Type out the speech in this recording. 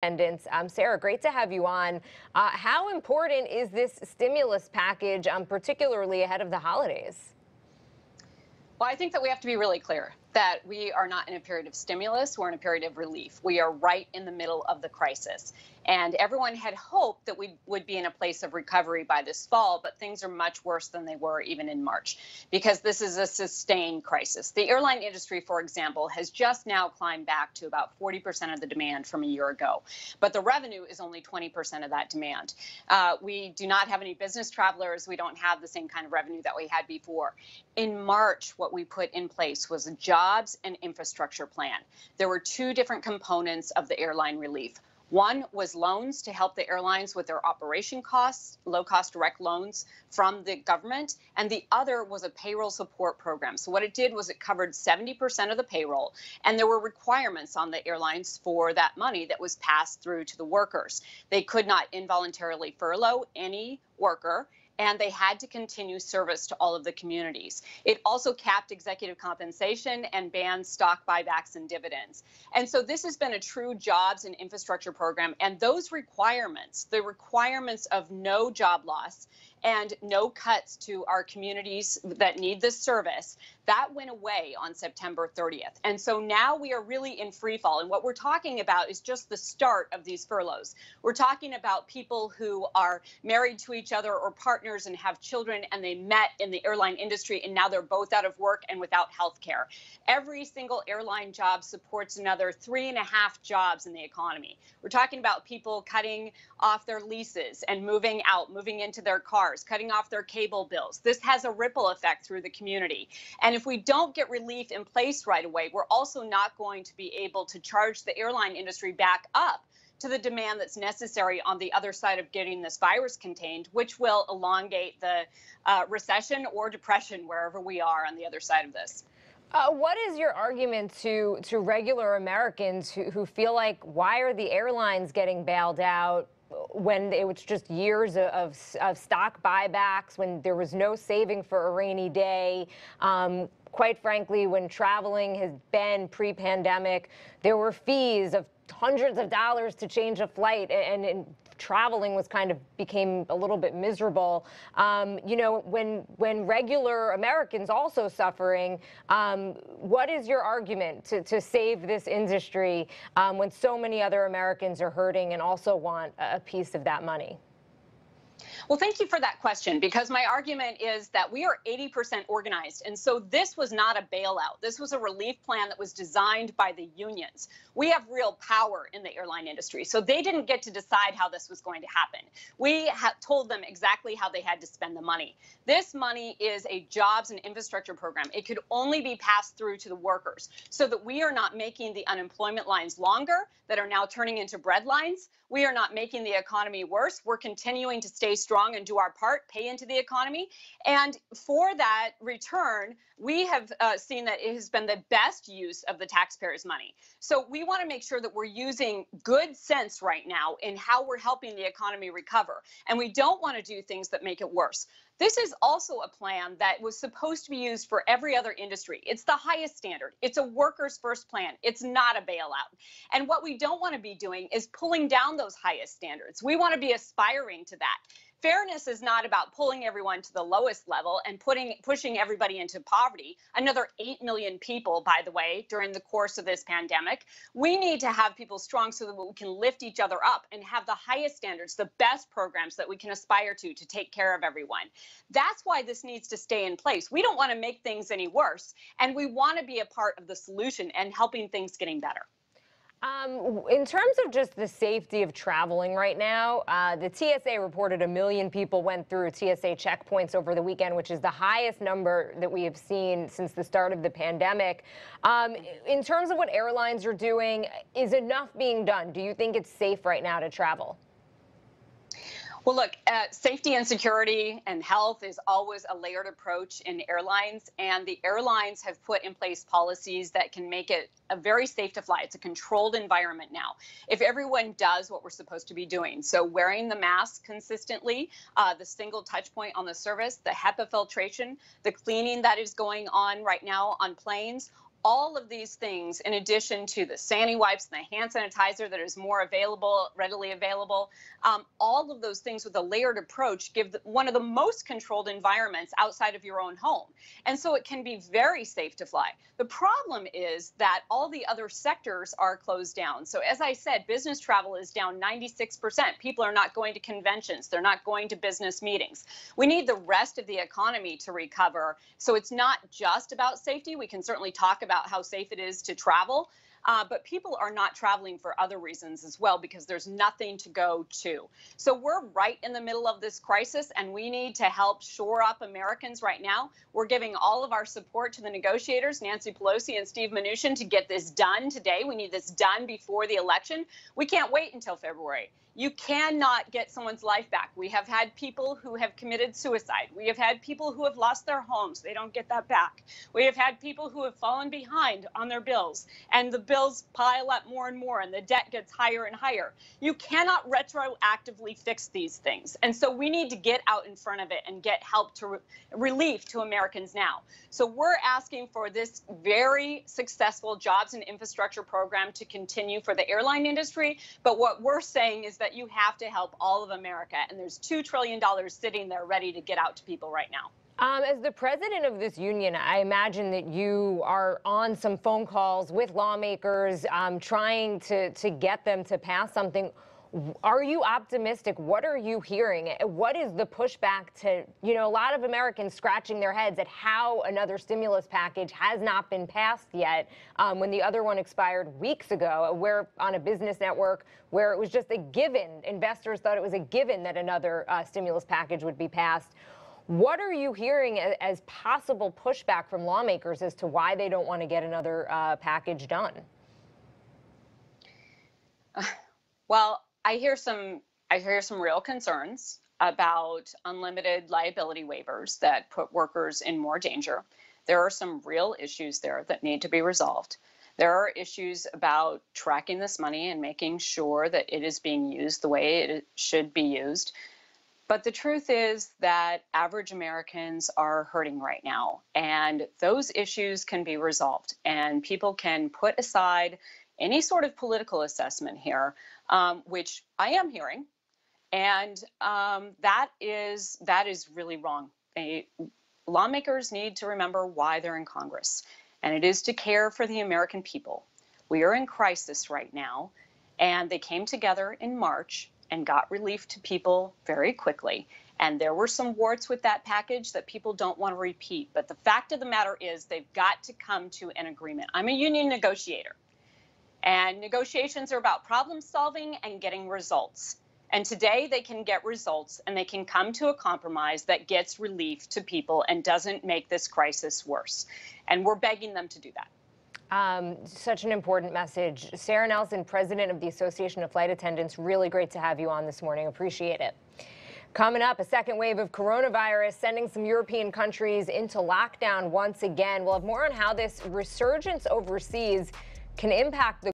Attendants. Sarah, great to have you on. How important is this stimulus package, particularly ahead of the holidays? Well, I think that we have to be really clear that we are not in a period of stimulus. We're in a period of relief. We are right in the middle of the crisis. And everyone had hoped that we would be in a place of recovery by this fall, but things are much worse than they were even in March, because this is a sustained crisis. The airline industry, for example, has just now climbed back to about 40% of the demand from a year ago, but the revenue is only 20% of that demand. We do not have any business travelers. We don't have the same kind of revenue that we had before. In March, what we put in place was a jobs and infrastructure plan. There were two different components of the airline relief. One was loans to help the airlines with their operation costs, low-cost direct loans from the government, and the other was a payroll support program. So what it did was it covered 70% of the payroll, and there were requirements on the airlines for that money that was passed through to the workers. They could not involuntarily furlough any worker, and they had to continue service to all of the communities. It also capped executive compensation and banned stock buybacks and dividends. And so this has been a true jobs and infrastructure program. And those requirements, the requirements of no job loss and no cuts to our communities that need this service, that went away on September 30th. And so now we are really in free fall. And what we're talking about is just the start of these furloughs. We're talking about people who are married to each other or partners and have children, and they met in the airline industry, and now they're both out of work and without health care. Every single airline job supports another 3.5 jobs in the economy. We're talking about people cutting off their leases and moving out, moving into their cars, cutting off their cable bills. This has a ripple effect through the community. And if we don't get relief in place right away, we're also not going to be able to charge the airline industry back up to the demand that's necessary on the other side of getting this virus contained, which will elongate the recession or depression wherever we are on the other side of this. What is your argument to regular Americans who feel like, why are the airlines getting bailed out when it was just years of stock buybacks, when there was no saving for a rainy day? Quite frankly, when traveling has been pre-pandemic, there were fees of hundreds of dollars to change a flight, and traveling was became a little bit miserable. You know, when regular Americans also suffering, what is your argument to save this industry when so many other Americans are hurting and also want a piece of that money? Well, thank you for that question, because my argument is that we are 80% organized. And so this was not a bailout. This was a relief plan that was designed by the unions. We have real power in the airline industry, so they didn't get to decide how this was going to happen. We told them exactly how they had to spend the money. This money is a jobs and infrastructure program. It could only be passed through to the workers so that we are not making the unemployment lines longer that are now turning into bread lines. We are not making the economy worse. We're continuing to stay strong and do our part, pay into the economy. And for that return, we have seen that it has been the best use of the taxpayers' money. So we want to make sure that we're using good sense right now in how we're helping the economy recover. And we don't want to do things that make it worse. This is also a plan that was supposed to be used for every other industry. It's the highest standard. It's a workers' first plan. It's not a bailout. And what we don't want to be doing is pulling down those highest standards. We want to be aspiring to that. Fairness is not about pulling everyone to the lowest level and pushing everybody into poverty. Another 8 million people, by the way, during the course of this pandemic. We need to have people strong so that we can lift each other up and have the highest standards, the best programs that we can aspire to take care of everyone. That's why this needs to stay in place. We don't want to make things any worse, and we want to be a part of the solution and helping things getting better. In terms of just the safety of traveling right now, the TSA reported 1 million people went through TSA checkpoints over the weekend, which is the highest number that we have seen since the start of the pandemic. In terms of what airlines are doing, is enough being done? Do you think it's safe right now to travel? Well, look, safety and security and health is always a layered approach in airlines, and the airlines have put in place policies that can make it very safe to fly. It's a controlled environment now. If everyone does what we're supposed to be doing, so wearing the mask consistently, the single touch point on the service, the HEPA filtration, the cleaning that is going on right now on planes, all of these things, in addition to the Sandy wipes and the hand sanitizer that is more readily available, all of those things with a layered approach give one of the most controlled environments outside of your own home. And so it can be very safe to fly. The problem is that all the other sectors are closed down. So as I said, business travel is down 96%. People are not going to conventions. They're not going to business meetings. We need the rest of the economy to recover. So it's not just about safety. We can certainly talk about how safe it is to travel. But people are not traveling for other reasons as well, because there's nothing to go to. So we're right in the middle of this crisis, and we need to help shore up Americans right now. We're giving all of our support to the negotiators, Nancy Pelosi and Steve Mnuchin, to get this done today. We need this done before the election. We can't wait until February. You cannot get someone's life back. We have had people who have committed suicide. We have had people who have lost their homes. They don't get that back. We have had people who have fallen behind on their bills, and the bills pile up more and more, and the debt gets higher and higher. You cannot retroactively fix these things. And so we need to get out in front of it and get help to relief to Americans now. So we're asking for this very successful jobs and infrastructure program to continue for the airline industry. But what we're saying is that you have to help all of America. And there's $2 trillion sitting there ready to get out to people right now. As the president of this union, I imagine that you are on some phone calls with lawmakers, trying to get them to pass something. Are you optimistic? What are you hearing? What is the pushback to, a lot of Americans scratching their heads at how another stimulus package has not been passed yet, when the other one expired weeks ago? We're on a business network where it was just a given. Investors thought it was a given that another stimulus package would be passed. What are you hearing as possible pushback from lawmakers as to why they don't want to get another package done? Well, I hear some real concerns about unlimited liability waivers that put workers in more danger. There are some real issues there that need to be resolved. There are issues about tracking this money and making sure that it is being used the way it should be used. But the truth is that average Americans are hurting right now, and those issues can be resolved, and people can put aside any sort of political assessment here, which I am hearing, and that is really wrong. Lawmakers need to remember why they're in Congress, and it is to care for the American people. We are in crisis right now, and they came together in March and got relief to people very quickly. And there were some warts with that package that people don't want to repeat. But the fact of the matter is they've got to come to an agreement. I'm a union negotiator, and negotiations are about problem solving and getting results. And today they can get results, and they can come to a compromise that gets relief to people and doesn't make this crisis worse. And we're begging them to do that. Such an important message. Sarah Nelson, president of the Association of Flight Attendants, really great to have you on this morning. Appreciate it. Coming up, a second wave of coronavirus sending some European countries into lockdown once again. We'll have more on how this resurgence overseas can impact the